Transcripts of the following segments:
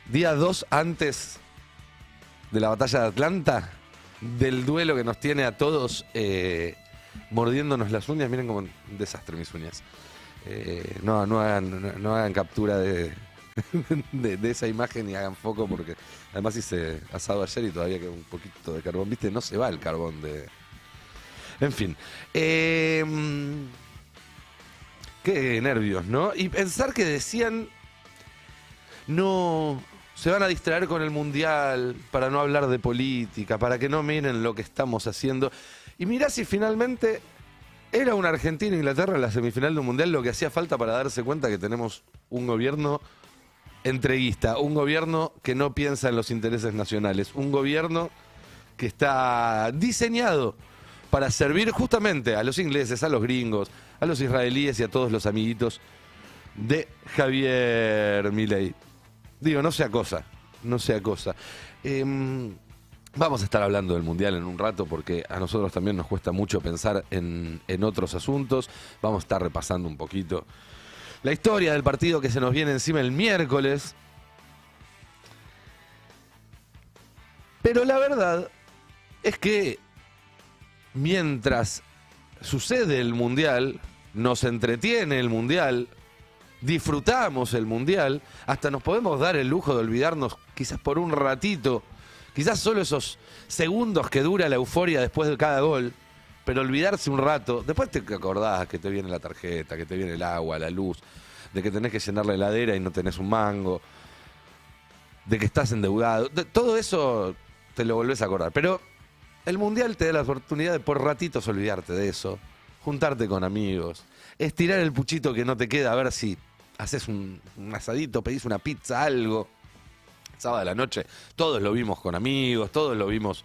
día 2 antes de la batalla de Atlanta, del duelo que nos tiene a todos mordiéndonos las uñas. Miren cómo un desastre mis uñas. No hagan captura de esa imagen y hagan foco, porque además hice asado ayer y todavía queda un poquito de carbón. ¿Viste? No se va el carbón de... En fin. Qué nervios, ¿no? Y pensar que decían... No... Se van a distraer con el Mundial para no hablar de política, para que no miren lo que estamos haciendo. Y mirá si finalmente era una Argentina-Inglaterra en la semifinal de un Mundial lo que hacía falta para darse cuenta que tenemos un gobierno entreguista, un gobierno que no piensa en los intereses nacionales, un gobierno que está diseñado para servir justamente a los ingleses, a los gringos, a los israelíes y a todos los amiguitos de Javier Milei. Digo, no sea cosa, no sea cosa. Vamos a estar hablando del Mundial en un rato porque a nosotros también nos cuesta mucho pensar en otros asuntos. Vamos a estar repasando un poquito la historia del partido que se nos viene encima el miércoles. Pero la verdad es que mientras sucede el Mundial, nos entretiene el Mundial, disfrutamos el Mundial, hasta nos podemos dar el lujo de olvidarnos quizás por un ratito, quizás solo esos segundos que dura la euforia después de cada gol, pero olvidarse un rato. Después te acordás que te viene la tarjeta, que te viene el agua, la luz, de que tenés que llenar la heladera y no tenés un mango, de que estás endeudado. Todo eso te lo volvés a acordar. Pero el Mundial te da la oportunidad de por ratitos olvidarte de eso, juntarte con amigos, estirar el puchito que no te queda, a ver si haces un asadito, pedís una pizza, algo. Sábado a la noche, todos lo vimos con amigos, todos lo vimos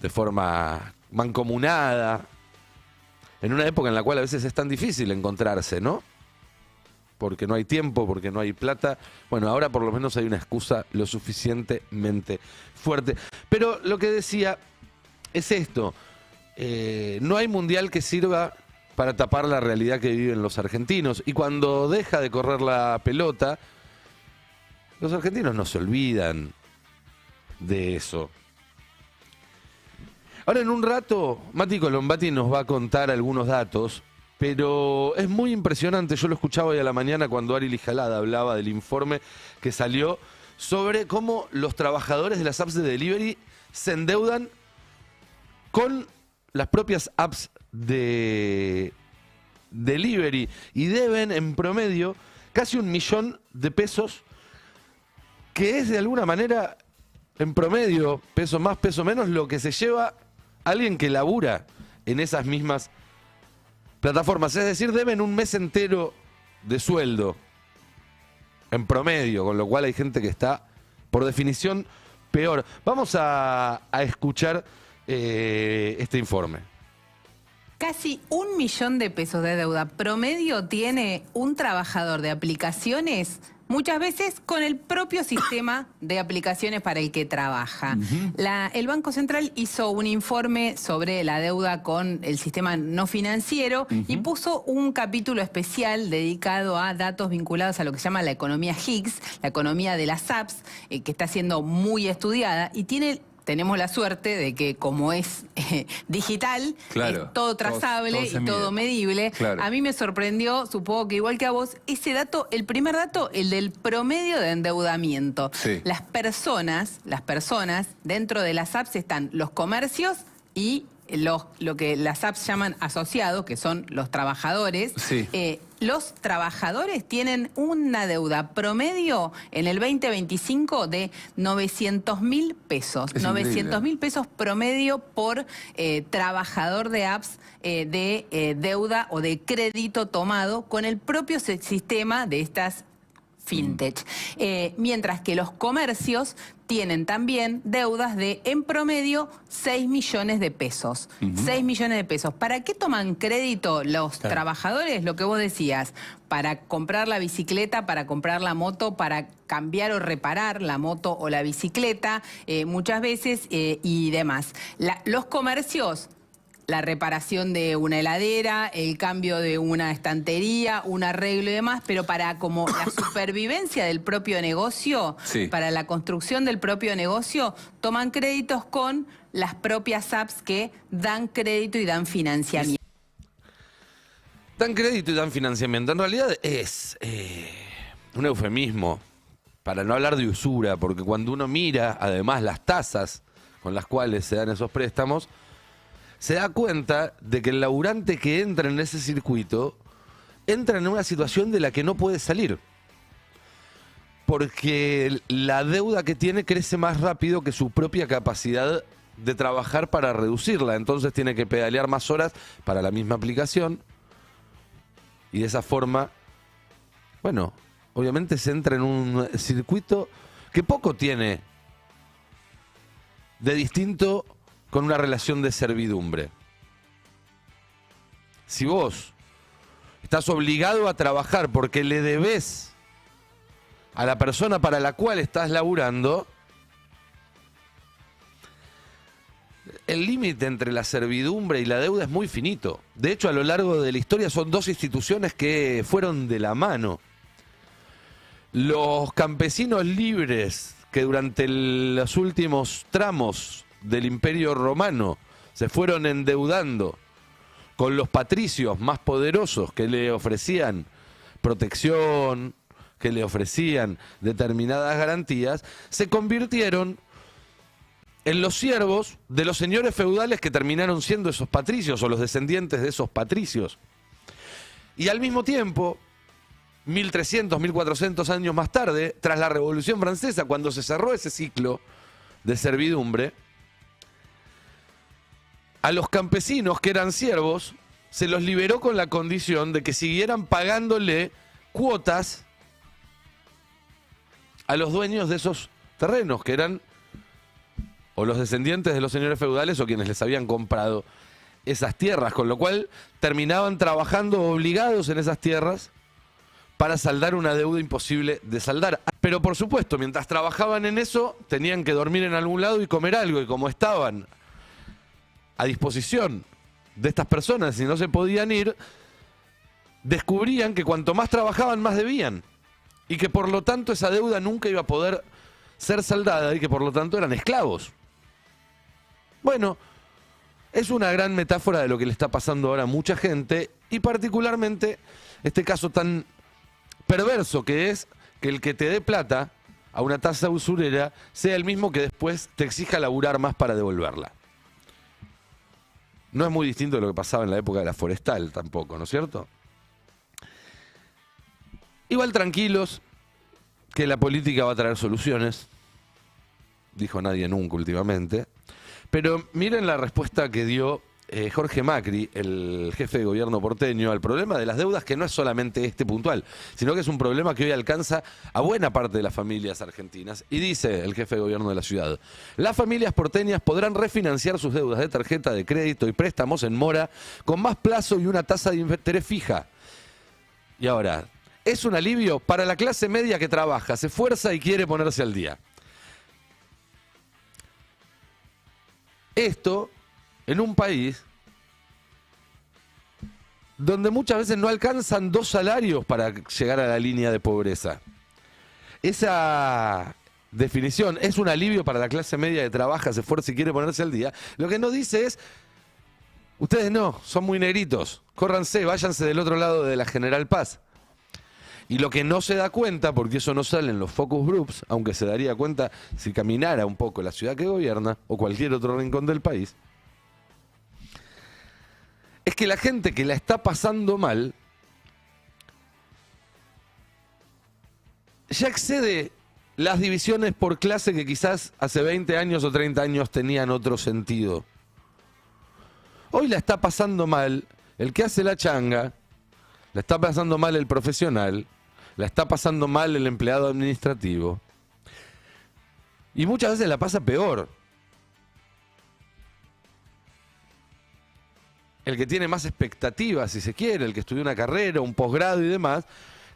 de forma mancomunada, en una época en la cual a veces es tan difícil encontrarse, ¿no? Porque no hay tiempo, porque no hay plata. Bueno, ahora por lo menos hay una excusa lo suficientemente fuerte. Pero lo que decía es esto, no hay mundial que sirva para tapar la realidad que viven los argentinos. Y cuando deja de correr la pelota, los argentinos no se olvidan de eso. Ahora en un rato, Mati Colombati nos va a contar algunos datos, pero es muy impresionante. Yo lo escuchaba hoy a la mañana cuando Ari Lijalada hablaba del informe que salió sobre cómo los trabajadores de las apps de delivery se endeudan con las propias apps de delivery y deben en promedio casi 1 millón de pesos, que es de alguna manera, en promedio, peso más, peso menos, lo que se lleva alguien que labura en esas mismas plataformas. Es decir, deben un mes entero de sueldo, en promedio, con lo cual hay gente que está, por definición, peor. Vamos a escuchar este informe. Casi 1 millón de pesos de deuda promedio tiene un trabajador de aplicaciones, muchas veces con el propio sistema de aplicaciones para el que trabaja. El Banco Central hizo un informe sobre la deuda con el sistema no financiero y puso un capítulo especial dedicado a datos vinculados a lo que se llama la economía Higgs, la economía de las apps, que está siendo muy estudiada y tenemos la suerte de que como es digital, claro, es todo trazable y todo medible. Claro. A mí me sorprendió, supongo que igual que a vos, ese dato, el primer dato, el del promedio de endeudamiento. Sí. Las personas, dentro de las apps están los comercios y lo que las apps llaman asociados, que son los trabajadores. Sí. Los trabajadores tienen una deuda promedio en el 2025 de 900.000 pesos. 900.000 pesos promedio por trabajador de apps de deuda o de crédito tomado con el propio sistema de estas fintech. Mientras que los comercios tienen también deudas de, en promedio, 6 millones de pesos. 6 millones de pesos. ¿Para qué toman crédito los trabajadores? Lo que vos decías, para comprar la bicicleta, para comprar la moto, para cambiar o reparar la moto o la bicicleta, muchas veces, y demás. Los comercios la reparación de una heladera, el cambio de una estantería, un arreglo y demás, pero para como la supervivencia del propio negocio, Sí. para la construcción del propio negocio, toman créditos con las propias apps que dan crédito y dan financiamiento. Dan crédito y dan financiamiento. En realidad es un eufemismo para no hablar de usura, porque cuando uno mira además las tasas con las cuales se dan esos préstamos, se da cuenta de que el laburante que entra en ese circuito entra en una situación de la que no puede salir. Porque la deuda que tiene crece más rápido que su propia capacidad de trabajar para reducirla. Entonces tiene que pedalear más horas para la misma aplicación. Y de esa forma, bueno, obviamente se entra en un circuito que poco tiene de distinto con una relación de servidumbre. Si vos estás obligado a trabajar porque le debés a la persona para la cual estás laburando, el límite entre la servidumbre y la deuda es muy finito. De hecho, a lo largo de la historia son dos instituciones que fueron de la mano. Los campesinos libres que durante los últimos tramos del Imperio Romano se fueron endeudando con los patricios más poderosos que le ofrecían protección, que le ofrecían determinadas garantías, se convirtieron en los siervos de los señores feudales que terminaron siendo esos patricios o los descendientes de esos patricios. Y al mismo tiempo, 1300, 1400 años más tarde, tras la Revolución Francesa, cuando se cerró ese ciclo de servidumbre, a los campesinos que eran siervos se los liberó con la condición de que siguieran pagándole cuotas a los dueños de esos terrenos, que eran o los descendientes de los señores feudales o quienes les habían comprado esas tierras, con lo cual terminaban trabajando obligados en esas tierras para saldar una deuda imposible de saldar. Pero por supuesto, mientras trabajaban en eso, tenían que dormir en algún lado y comer algo, y como estaban a disposición de estas personas y no se podían ir, descubrían que cuanto más trabajaban, más debían, y que por lo tanto esa deuda nunca iba a poder ser saldada y que por lo tanto eran esclavos. Bueno, es una gran metáfora de lo que le está pasando ahora a mucha gente, y particularmente este caso tan perverso que es que el que te dé plata a una tasa usurera sea el mismo que después te exija laburar más para devolverla. No es muy distinto de lo que pasaba en la época de la forestal tampoco, ¿no es cierto? Igual tranquilos, que la política va a traer soluciones, dijo nadie nunca últimamente. Pero miren la respuesta que dio Jorge Macri, el jefe de gobierno porteño, al problema de las deudas, que no es solamente este puntual, sino que es un problema que hoy alcanza a buena parte de las familias argentinas. Y dice el jefe de gobierno de la ciudad: las familias porteñas podrán refinanciar sus deudas de tarjeta de crédito y préstamos en mora con más plazo y una tasa de interés fija. Y ahora, es un alivio para la clase media que trabaja, se esfuerza y quiere ponerse al día. Esto en un país donde muchas veces no alcanzan 2 salarios para llegar a la línea de pobreza. Esa definición es un alivio para la clase media que trabaja, se esfuerza y quiere ponerse al día. Lo que no dice es: ustedes no, son muy negritos, córranse, váyanse del otro lado de la General Paz. Y lo que no se da cuenta, porque eso no sale en los focus groups, aunque se daría cuenta si caminara un poco la ciudad que gobierna o cualquier otro rincón del país, es que la gente que la está pasando mal ya excede las divisiones por clase que quizás hace 20 años o 30 años tenían otro sentido. Hoy la está pasando mal el que hace la changa, la está pasando mal el profesional, la está pasando mal el empleado administrativo. Y muchas veces la pasa peor el que tiene más expectativas, si se quiere, el que estudió una carrera, un posgrado y demás,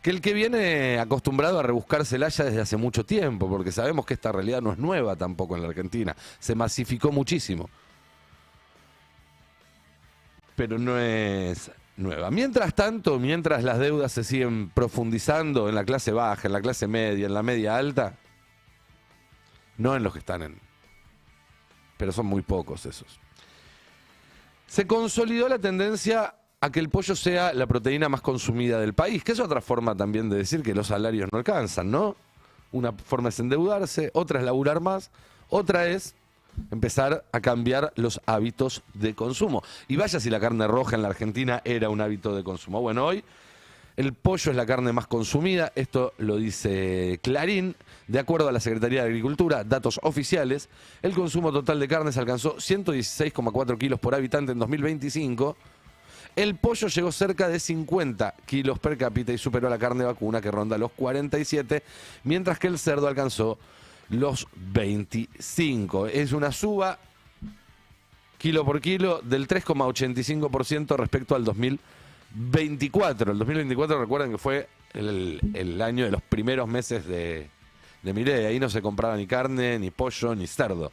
que el que viene acostumbrado a rebuscársela ya desde hace mucho tiempo, porque sabemos que esta realidad no es nueva tampoco en la Argentina, se masificó muchísimo. pero no es nueva. Mientras tanto, mientras las deudas se siguen profundizando en la clase baja, en la clase media, en la media alta, no en los que están en... pero son muy pocos esos. Se consolidó la tendencia a que el pollo sea la proteína más consumida del país, que es otra forma también de decir que los salarios no alcanzan, ¿no? Una forma es endeudarse, otra es laburar más, otra es empezar a cambiar los hábitos de consumo. Y vaya si la carne roja en la Argentina era un hábito de consumo. Bueno, hoy el pollo es la carne más consumida, esto lo dice Clarín. De acuerdo a la Secretaría de Agricultura, datos oficiales, el consumo total de carnes alcanzó 116,4 kilos por habitante en 2025. El pollo llegó cerca de 50 kilos per cápita y superó a la carne vacuna, que ronda los 47, mientras que el cerdo alcanzó los 25. Es una suba kilo por kilo del 3,85% respecto al 2024. El 2024, recuerden que fue el año de los primeros meses de Milei. Ahí no se compraba ni carne, ni pollo, ni cerdo.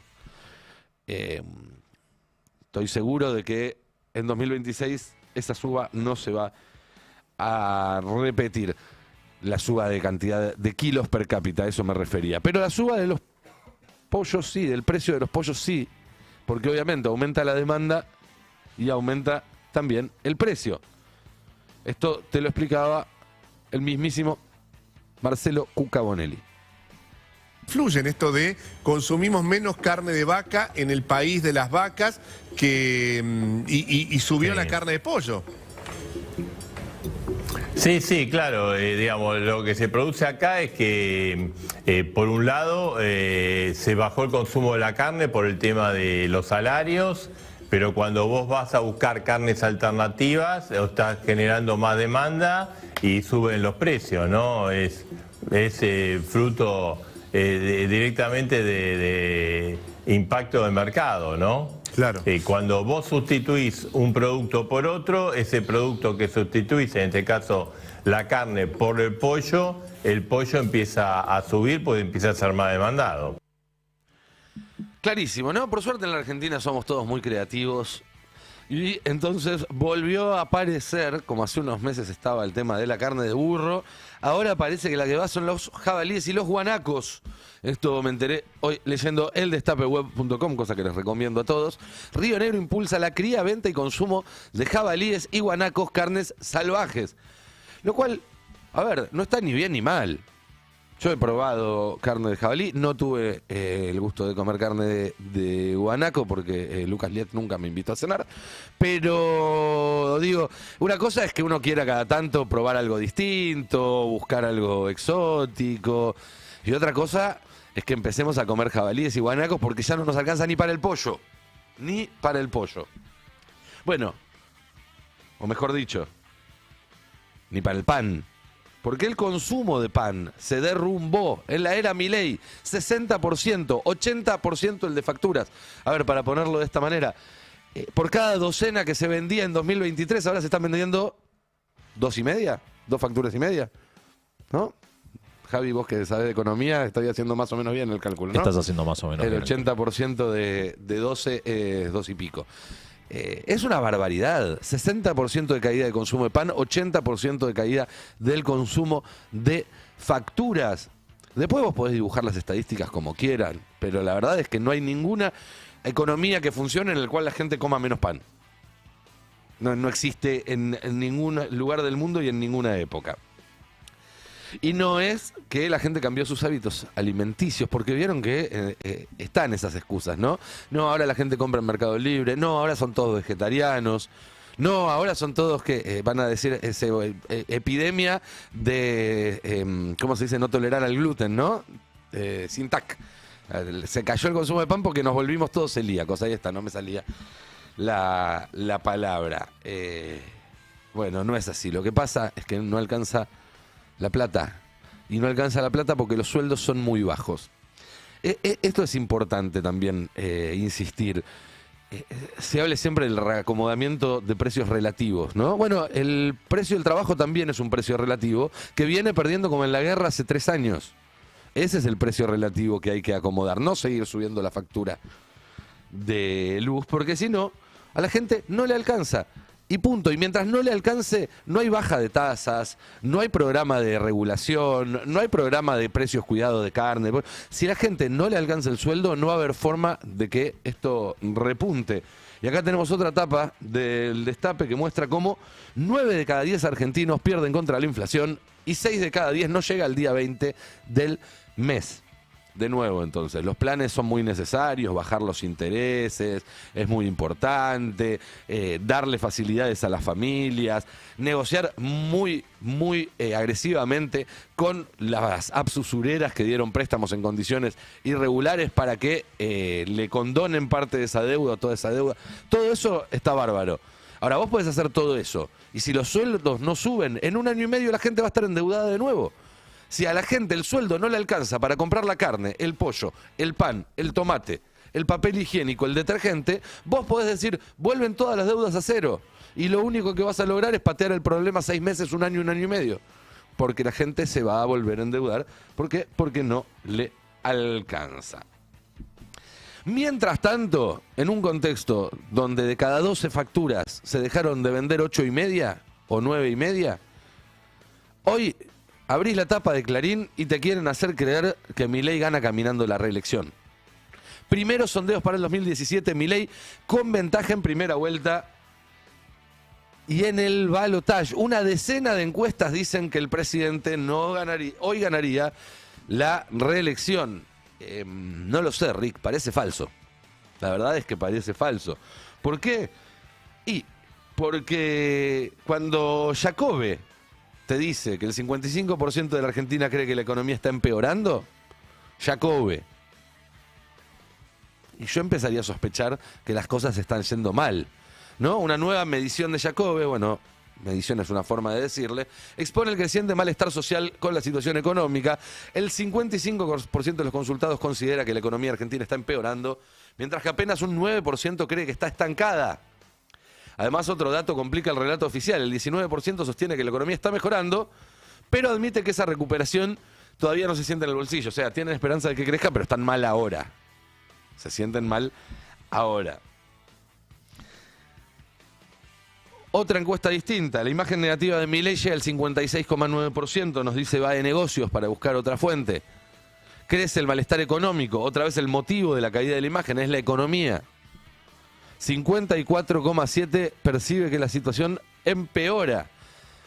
Estoy seguro de que en 2026 esa suba no se va a repetir. La suba de cantidad de kilos per cápita, a eso me refería. Pero la suba de los pollos sí, del precio de los pollos sí, porque obviamente aumenta la demanda y aumenta también el precio. Esto te lo explicaba el mismísimo Marcelo Cuca Bonelli. Influye en esto de consumimos menos carne de vaca en el país de las vacas y subió la carne de pollo. Sí, claro, digamos, lo que se produce acá es que, por un lado, se bajó el consumo de la carne por el tema de los salarios, pero cuando vos vas a buscar carnes alternativas, estás generando más demanda y suben los precios, ¿no? Es fruto directamente de impacto de mercado, ¿no? Claro. Cuando vos sustituís un producto por otro, ese producto que sustituís, en este caso la carne por el pollo empieza a subir porque empieza a ser más demandado. Clarísimo, ¿no? Por suerte en la Argentina somos todos muy creativos. Y entonces volvió a aparecer, como hace unos meses estaba el tema de la carne de burro, ahora parece que la que va son los jabalíes y los guanacos. Esto me enteré hoy leyendo eldestapeweb.com, cosa que les recomiendo a todos. Río Negro impulsa la cría, venta y consumo de jabalíes y guanacos, carnes salvajes. Lo cual, a ver, no está ni bien ni mal. Yo he probado carne de jabalí, no tuve el gusto de comer carne de guanaco porque Lucas Liet nunca me invitó a cenar, pero digo, una cosa es que uno quiera cada tanto probar algo distinto, buscar algo exótico, y otra cosa es que empecemos a comer jabalíes y guanacos porque ya no nos alcanza ni para el pollo, ni para el pollo. Bueno, o mejor dicho, ni para el pan. Porque el consumo de pan se derrumbó en la era Milei, 60%, 80% el de facturas. A ver, para ponerlo de esta manera, por cada docena que se vendía en 2023, ahora se están vendiendo 2,5, 2 facturas y media, ¿no? Javi, vos que sabés de economía, estoy haciendo más o menos bien el cálculo, ¿no? Estás haciendo más o menos bien. El 80% de 12 es 2 y pico. Es una barbaridad. 60% de caída de consumo de pan, 80% de caída del consumo de facturas. Después vos podés dibujar las estadísticas como quieran, pero la verdad es que no hay ninguna economía que funcione en la cual la gente coma menos pan. No existe en ningún lugar del mundo y en ninguna época. Y no es que la gente cambió sus hábitos alimenticios, porque vieron que están esas excusas, ¿no? No, ahora la gente compra en Mercado Libre, no, ahora son todos vegetarianos, no, ahora son todos que van a decir epidemia de, ¿cómo se dice? No tolerar al gluten, ¿no? Sin tac. Se cayó el consumo de pan porque nos volvimos todos celíacos, ahí está, no me salía la palabra. Bueno, no es así, lo que pasa es que no alcanza la plata, y no alcanza la plata porque los sueldos son muy bajos. Esto es importante también insistir. Se habla siempre del reacomodamiento de precios relativos, ¿no? Bueno, el precio del trabajo también es un precio relativo que viene perdiendo como en la guerra hace 3 años. Ese es el precio relativo que hay que acomodar, no seguir subiendo la factura de luz, porque si no, a la gente no le alcanza. Y punto. Y mientras no le alcance, no hay baja de tasas, no hay programa de regulación, no hay programa de precios cuidados de carne. Si a la gente no le alcanza el sueldo, no va a haber forma de que esto repunte. Y acá tenemos otra etapa del Destape que muestra cómo 9 de cada 10 argentinos pierden contra la inflación y 6 de cada 10 no llega al día 20 del mes. De nuevo, entonces, los planes son muy necesarios, bajar los intereses, es muy importante, darle facilidades a las familias, negociar muy agresivamente con las apps usureras que dieron préstamos en condiciones irregulares para que le condonen parte de esa deuda, toda esa deuda. Todo eso está bárbaro. Ahora, vos podés hacer todo eso, y si los sueldos no suben, en 1 año y medio la gente va a estar endeudada de nuevo. Si a la gente el sueldo no le alcanza para comprar la carne, el pollo, el pan, el tomate, el papel higiénico, el detergente, vos podés decir, vuelven todas las deudas a cero. Y lo único que vas a lograr es patear el problema 6 meses, 1 año y medio. Porque la gente se va a volver a endeudar. ¿Por qué? Porque no le alcanza. Mientras tanto, en un contexto donde de cada 12 facturas se dejaron de vender 8,5 o 9,5, hoy abrís la tapa de Clarín y te quieren hacer creer que Milei gana caminando la reelección. Primeros sondeos para el 2017, Milei con ventaja en primera vuelta. Y en el balotaje, una decena de encuestas dicen que el presidente no ganaría, hoy ganaría la reelección. No lo sé, Rick, parece falso. La verdad es que parece falso. ¿Por qué? Y porque cuando Jacobe te dice que el 55% de la Argentina cree que la economía está empeorando, Jacobe. Y yo empezaría a sospechar que las cosas están yendo mal, ¿no? Una nueva medición de Jacobe, bueno, medición es una forma de decirle, expone el creciente malestar social con la situación económica. El 55% de los consultados considera que la economía argentina está empeorando, mientras que apenas un 9% cree que está estancada. Además, otro dato complica el relato oficial. El 19% sostiene que la economía está mejorando, pero admite que esa recuperación todavía no se siente en el bolsillo. O sea, tienen esperanza de que crezca, pero están mal ahora. Se sienten mal ahora. Otra encuesta distinta. La imagen negativa de Milei llega al 56,9%. Nos dice va de negocios para buscar otra fuente. Crece el malestar económico. Otra vez el motivo de la caída de la imagen es la economía. 54,7% percibe que la situación empeora.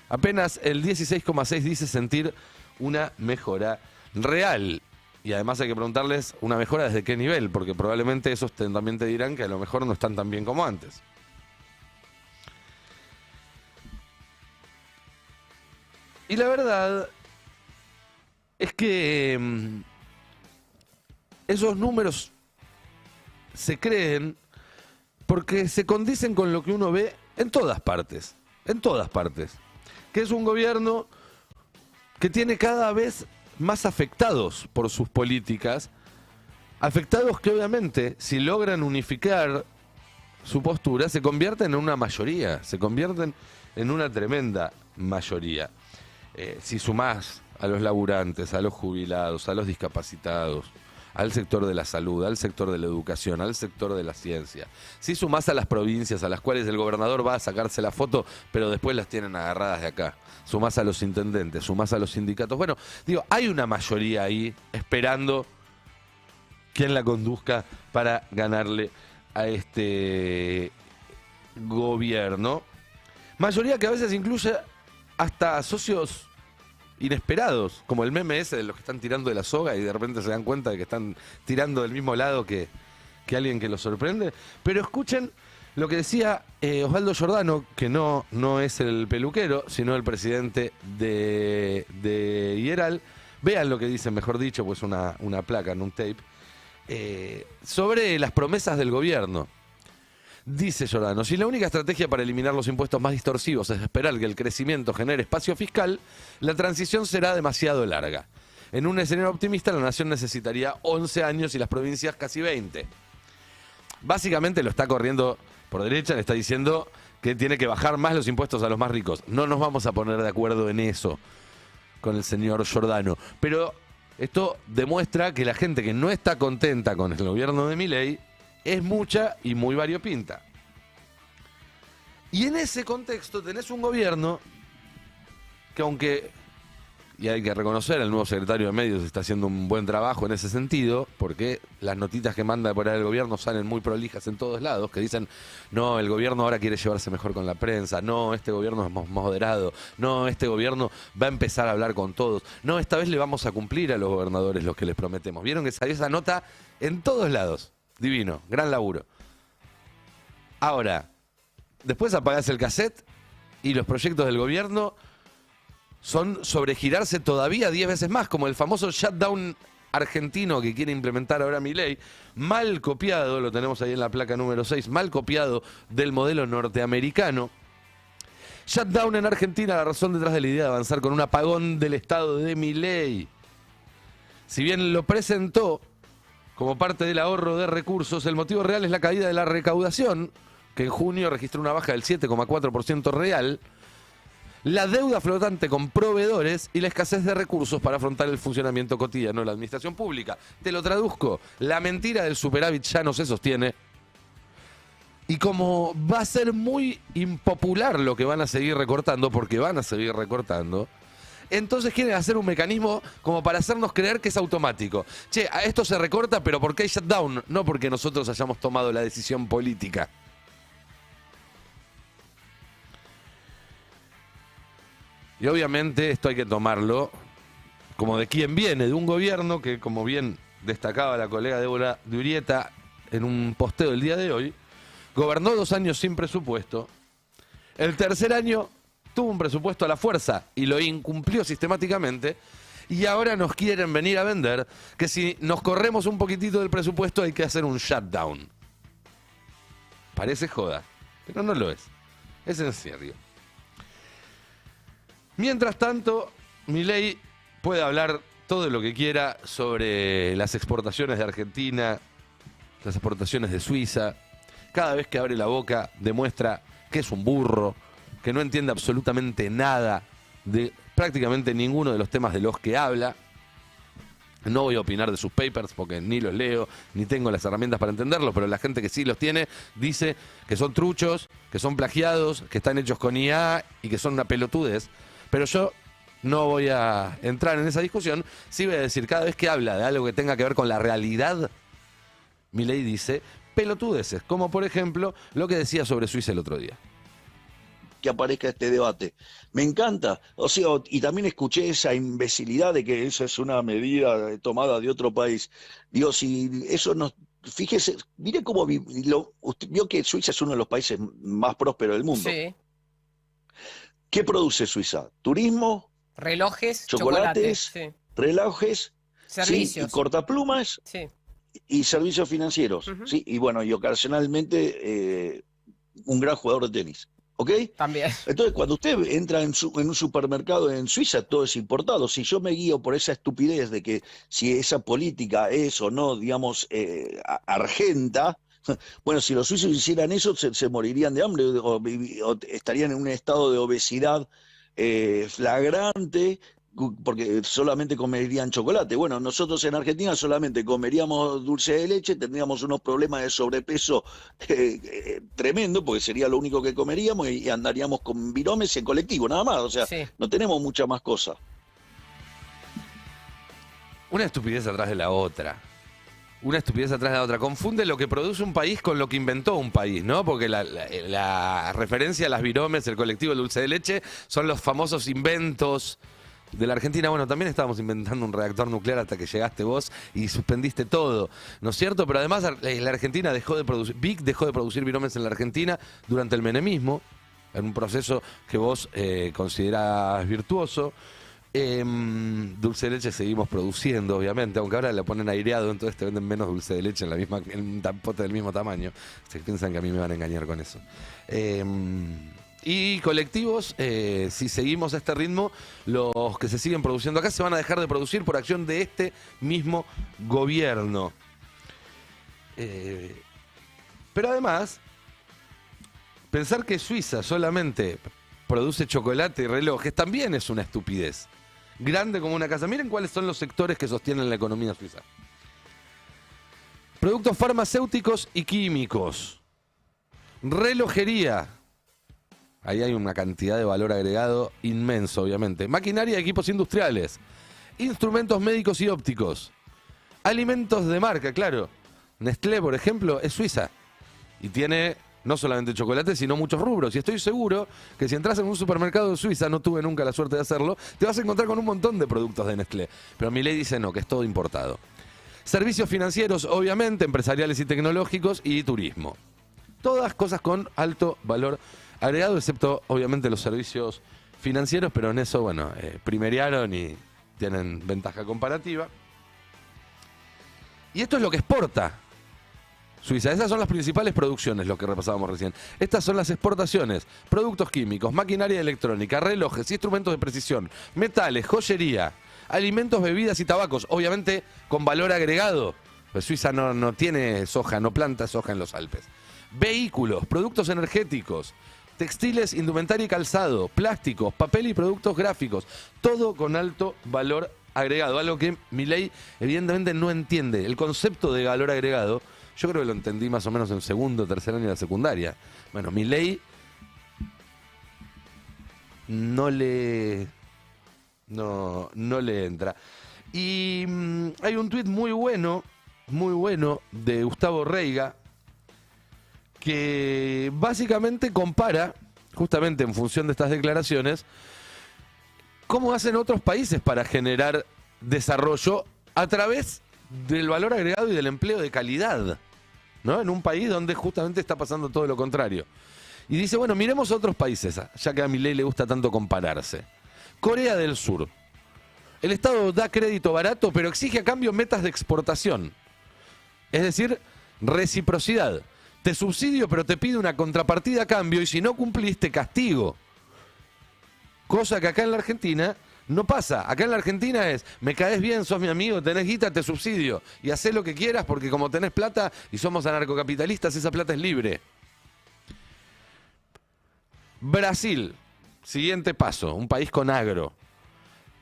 Apenas el 16,6% dice sentir una mejora real. Y además hay que preguntarles una mejora desde qué nivel, porque probablemente esos también te dirán que a lo mejor no están tan bien como antes. Y la verdad es que esos números se creen porque se condicen con lo que uno ve en todas partes, que es un gobierno que tiene cada vez más afectados por sus políticas, afectados que obviamente si logran unificar su postura se convierten en una mayoría, se convierten en una tremenda mayoría. Si sumás a los laburantes, a los jubilados, a los discapacitados, al sector de la salud, al sector de la educación, al sector de la ciencia. Si sumás a las provincias a las cuales el gobernador va a sacarse la foto, pero después las tienen agarradas de acá. Sumás a los intendentes, sumás a los sindicatos. Bueno, digo, hay una mayoría ahí esperando quién la conduzca para ganarle a este gobierno. Mayoría que a veces incluye hasta socios inesperados, como el meme ese de los que están tirando de la soga y de repente se dan cuenta de que están tirando del mismo lado que alguien que los sorprende. Pero escuchen lo que decía Osvaldo Giordano, que no es el peluquero, sino el presidente de IERAL. Vean lo que dice, mejor dicho, pues una placa en un tape, sobre las promesas del gobierno. Dice Giordano, si la única estrategia para eliminar los impuestos más distorsivos es esperar que el crecimiento genere espacio fiscal, la transición será demasiado larga. En un escenario optimista, la nación necesitaría 11 años y las provincias casi 20. Básicamente lo está corriendo por derecha, le está diciendo que tiene que bajar más los impuestos a los más ricos. No nos vamos a poner de acuerdo en eso con el señor Giordano. Pero esto demuestra que la gente que no está contenta con el gobierno de Milei es mucha y muy variopinta. Y en ese contexto tenés un gobierno que aunque, y hay que reconocer, el nuevo secretario de Medios está haciendo un buen trabajo en ese sentido, porque las notitas que manda por ahí el gobierno salen muy prolijas en todos lados, que dicen, no, el gobierno ahora quiere llevarse mejor con la prensa, no, este gobierno es más moderado, no, este gobierno va a empezar a hablar con todos, no, esta vez le vamos a cumplir a los gobernadores lo que les prometemos. Vieron que salió esa nota en todos lados. Divino, gran laburo. Ahora, después apagás el cassette y los proyectos del gobierno son sobregirarse todavía 10 veces más, como el famoso shutdown argentino que quiere implementar ahora Milei, mal copiado, lo tenemos ahí en la placa número 6, mal copiado del modelo norteamericano. Shutdown en Argentina, la razón detrás de la idea de avanzar con un apagón del Estado de Milei. Si bien lo presentó como parte del ahorro de recursos, el motivo real es la caída de la recaudación, que en junio registró una baja del 7,4% real, la deuda flotante con proveedores y la escasez de recursos para afrontar el funcionamiento cotidiano de la administración pública. Te lo traduzco, la mentira del superávit ya no se sostiene. Y como va a ser muy impopular lo que van a seguir recortando, porque van a seguir recortando, entonces quieren hacer un mecanismo como para hacernos creer que es automático. Che, a esto se recorta, pero porque hay shutdown, no porque nosotros hayamos tomado la decisión política. Y obviamente esto hay que tomarlo como de quien viene, de un gobierno que, como bien destacaba la colega Débora de Urieta en un posteo del día de hoy, gobernó 2 años sin presupuesto. El tercer año tuvo un presupuesto a la fuerza y lo incumplió sistemáticamente. Y ahora nos quieren venir a vender que si nos corremos un poquitito del presupuesto hay que hacer un shutdown. Parece joda, pero no lo es. Es en serio. Mientras tanto, Milei puede hablar todo lo que quiera sobre las exportaciones de Argentina, las exportaciones de Suiza. Cada vez que abre la boca demuestra que es un burro, que no entiende absolutamente nada de prácticamente ninguno de los temas de los que habla. No voy a opinar de sus papers porque ni los leo, ni tengo las herramientas para entenderlos, pero la gente que sí los tiene dice que son truchos, que son plagiados, que están hechos con IA y que son una pelotudez. Pero yo no voy a entrar en esa discusión. Sí voy a decir, cada vez que habla de algo que tenga que ver con la realidad, Milei dice pelotudeces, como por ejemplo lo que decía sobre Suiza el otro día. Que aparezca este debate. Me encanta. O sea, y también escuché esa imbecilidad de que eso es una medida tomada de otro país. Digo, si eso no... Fíjese, mire cómo... Usted vio que Suiza es uno de los países más prósperos del mundo. Sí. ¿Qué produce Suiza? Turismo, Relojes, chocolates, sí. relojes, Servicios. sí, y cortaplumas Sí. y servicios financieros. Sí, y bueno, y ocasionalmente un gran jugador de tenis. ¿Ok? También. Entonces, cuando usted entra en un supermercado en Suiza, todo es importado. Si yo me guío por esa estupidez de que si esa política es o no, digamos, argenta, bueno, si los suizos hicieran eso, se morirían de hambre o estarían en un estado de obesidad flagrante, porque solamente comerían chocolate. Bueno, nosotros en Argentina solamente comeríamos dulce de leche, tendríamos unos problemas de sobrepeso tremendo, porque sería lo único que comeríamos y andaríamos con viromes en colectivo, nada más. O sea, Sí. no tenemos mucha más cosa. Una estupidez atrás de la otra. Una estupidez atrás de la otra. Confunde lo que produce un país con lo que inventó un país, ¿no? Porque la referencia a las viromes, el colectivo, el dulce de leche, son los famosos inventos de la Argentina. Bueno, también estábamos inventando un reactor nuclear hasta que llegaste vos y suspendiste todo, ¿no es cierto? Pero además la Argentina dejó de producir, Vic dejó de producir viromes en la Argentina durante el menemismo, en un proceso que vos considerás virtuoso. Dulce de leche seguimos produciendo, obviamente, aunque ahora le ponen aireado, entonces te venden menos dulce de leche en un pote del mismo tamaño. Se piensan que a mí me van a engañar con eso. Y colectivos, si seguimos a este ritmo, los que se siguen produciendo acá se van a dejar de producir por acción de este mismo gobierno. Pero además, pensar que Suiza solamente produce chocolate y relojes también es una estupidez. Grande como una casa. Miren cuáles son los sectores que sostienen la economía suiza. Productos farmacéuticos y químicos. Relojería. Ahí hay una cantidad de valor agregado inmenso, obviamente. Maquinaria y equipos industriales. Instrumentos médicos y ópticos. Alimentos de marca, claro. Nestlé, por ejemplo, es suiza. Y tiene no solamente chocolate, sino muchos rubros. Y estoy seguro que si entras en un supermercado de Suiza, no tuve nunca la suerte de hacerlo, te vas a encontrar con un montón de productos de Nestlé. Pero Milei dice no, que es todo importado. Servicios financieros, obviamente, empresariales y tecnológicos, y turismo. Todas cosas con alto valor agregado, excepto, obviamente, los servicios financieros, pero en eso, bueno, primerearon y tienen ventaja comparativa. Y esto es lo que exporta Suiza. Esas son las principales producciones, lo que repasábamos recién. Estas son las exportaciones: productos químicos, maquinaria electrónica, relojes, instrumentos de precisión, metales, joyería, alimentos, bebidas y tabacos, obviamente con valor agregado. Pues Suiza no tiene soja, no planta soja en los Alpes. Vehículos, productos energéticos, textiles, indumentaria y calzado, plásticos, papel y productos gráficos, todo con alto valor agregado, algo que Milei evidentemente no entiende. El concepto de valor agregado, yo creo que lo entendí más o menos en segundo o tercer año de la secundaria. Bueno, Milei no le entra. Y hay un tuit muy bueno de Gustavo Reiga, que básicamente compara, justamente en función de estas declaraciones, cómo hacen otros países para generar desarrollo a través del valor agregado y del empleo de calidad, ¿no? En un país donde justamente está pasando todo lo contrario. Y dice, bueno, miremos a otros países, ya que a Milei le gusta tanto compararse. Corea del Sur. El Estado da crédito barato, pero exige a cambio metas de exportación. Es decir, reciprocidad. Te subsidio, pero te pido una contrapartida a cambio, y si no cumplís, te castigo. Cosa que acá en la Argentina no pasa. Acá en la Argentina es, me caes bien, sos mi amigo, tenés guita, te subsidio. Y hacés lo que quieras, porque como tenés plata y somos anarcocapitalistas, esa plata es libre. Brasil, siguiente paso, un país con agro.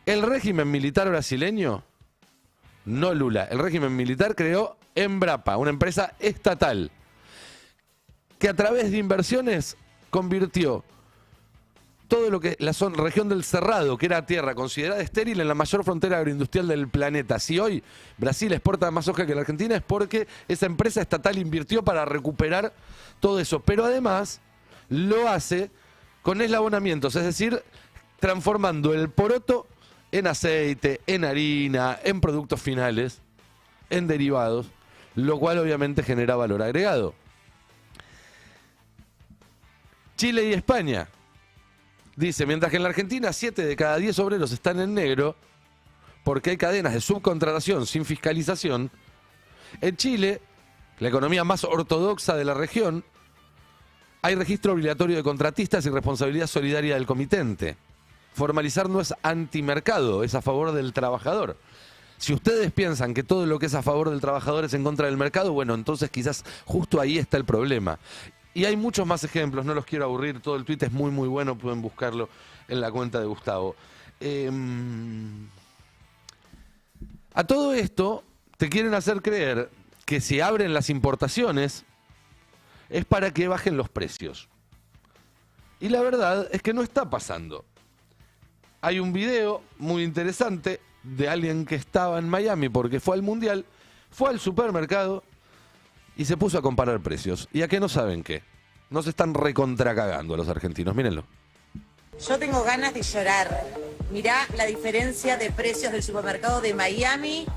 El régimen militar brasileño, no Lula, el régimen militar creó Embrapa, una empresa estatal, que a través de inversiones convirtió todo lo que la región del Cerrado, que era tierra considerada estéril, en la mayor frontera agroindustrial del planeta. Si hoy Brasil exporta más soja que la Argentina, es porque esa empresa estatal invirtió para recuperar todo eso. Pero además lo hace con eslabonamientos, es decir, transformando el poroto en aceite, en harina, en productos finales, en derivados, lo cual obviamente genera valor agregado. Chile y España. Dice, mientras que en la Argentina 7 de cada 10 obreros están en negro porque hay cadenas de subcontratación sin fiscalización, en Chile, la economía más ortodoxa de la región, hay registro obligatorio de contratistas y responsabilidad solidaria del comitente. Formalizar no es antimercado, es a favor del trabajador. Si ustedes piensan que todo lo que es a favor del trabajador es en contra del mercado, bueno, entonces quizás justo ahí está el problema. Y hay muchos más ejemplos, no los quiero aburrir, todo el tuit es muy muy bueno, pueden buscarlo en la cuenta de Gustavo. A todo esto te quieren hacer creer que si abren las importaciones es para que bajen los precios. Y la verdad es que no está pasando. Hay un video muy interesante de alguien que estaba en Miami porque fue al Mundial, fue al supermercado y se puso a comparar precios. ¿Y a qué no saben qué? Nos están recontracagando a los argentinos, mírenlo. Yo tengo ganas de llorar. Mirá la diferencia de precios del supermercado de Miami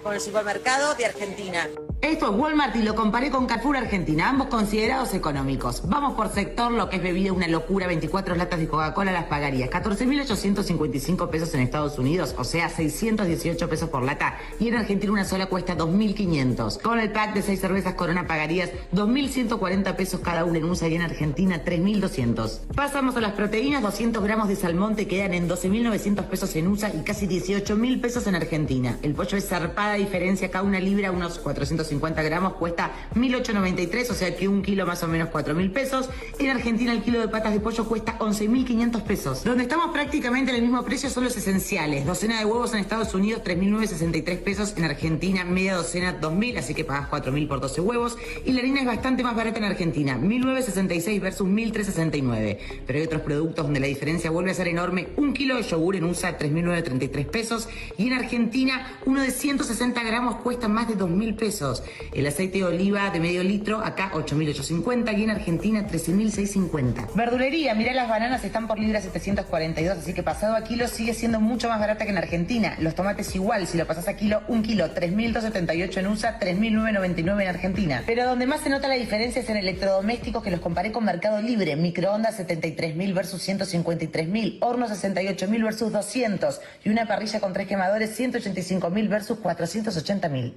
con el supermercado de Argentina. Esto es Walmart y lo comparé con Carrefour Argentina, ambos considerados económicos. Vamos por sector, lo que es bebida, una locura, 24 latas de Coca-Cola las pagarías. 14.855 pesos en Estados Unidos, o sea, 618 pesos por lata. Y en Argentina una sola cuesta 2.500. Con el pack de 6 cervezas Corona pagarías 2.140 pesos cada una en USA y en Argentina 3.200. Pasamos a las proteínas, 200 gramos de salmón te quedan en 12.900 pesos en USA y casi 18.000 pesos en Argentina. El pollo es zarpada diferencia, cada una libra unos 450 250 gramos cuesta 1.893, o sea que un kilo más o menos 4.000 pesos. En Argentina el kilo de patas de pollo cuesta 11.500 pesos. Donde estamos prácticamente en el mismo precio son los esenciales. Docena de huevos en Estados Unidos, 3.963 pesos. En Argentina, media docena, 2.000, así que pagás 4.000 por 12 huevos. Y la harina es bastante más barata en Argentina, 1.966 versus 1.369. Pero hay otros productos donde la diferencia vuelve a ser enorme. Un kilo de yogur en USA, 3.933 pesos. Y en Argentina, uno de 160 gramos cuesta más de 2.000 pesos. El aceite de oliva de medio litro, acá 8.850 y en Argentina 13.650. Verdulería, mirá, las bananas están por libra 742, así que pasado a kilo sigue siendo mucho más barata que en Argentina. Los tomates igual, si lo pasás a kilo, un kilo 3.278 en USA, 3.999 en Argentina. Pero donde más se nota la diferencia es en electrodomésticos, que los comparé con Mercado Libre. Microondas 73.000 versus 153.000, horno 68.000 versus 200 y una parrilla con 3 quemadores 185.000 versus 480.000.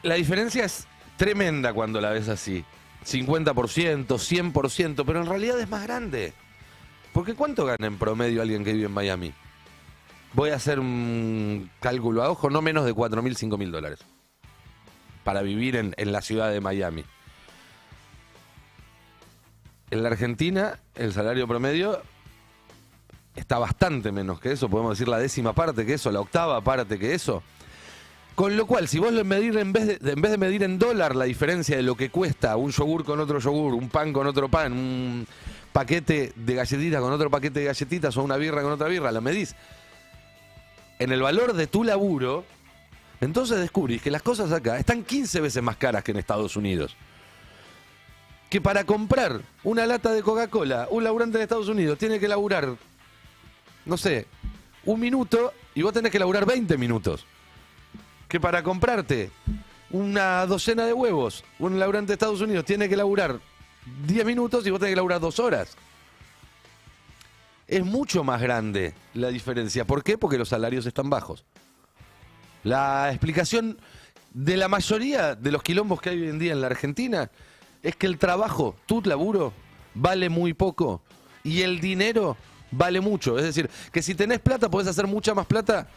La diferencia es tremenda cuando la ves así. 50%, 100%, pero en realidad es más grande. Porque ¿cuánto gana en promedio alguien que vive en Miami? Voy a hacer un cálculo a ojo, no menos de 4.000, 5.000 dólares. Para vivir en la ciudad de Miami. En la Argentina, el salario promedio está bastante menos que eso. Podemos decir la 10ª parte que eso, la 8ª parte que eso. Con lo cual, si vos lo medís en vez de medir en dólar la diferencia de lo que cuesta un yogur con otro yogur, un pan con otro pan, un paquete de galletitas con otro paquete de galletitas o una birra con otra birra, la medís en el valor de tu laburo, entonces descubrís que las cosas acá están 15 veces más caras que en Estados Unidos. Que para comprar una lata de Coca-Cola, un laburante de Estados Unidos tiene que laburar, no sé, 1 minuto y vos tenés que laburar 20 minutos. Que para comprarte una docena de huevos, un laburante de Estados Unidos tiene que laburar 10 minutos y vos tenés que laburar 2 horas. Es mucho más grande la diferencia. ¿Por qué? Porque los salarios están bajos. La explicación de la mayoría de los quilombos que hay hoy en día en la Argentina es que el trabajo, tu laburo, vale muy poco y el dinero vale mucho. Es decir, que si tenés plata podés hacer mucha más plata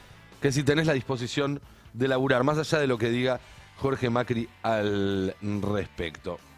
que si tenés la disposición de laburar, más allá de lo que diga Jorge Macri al respecto.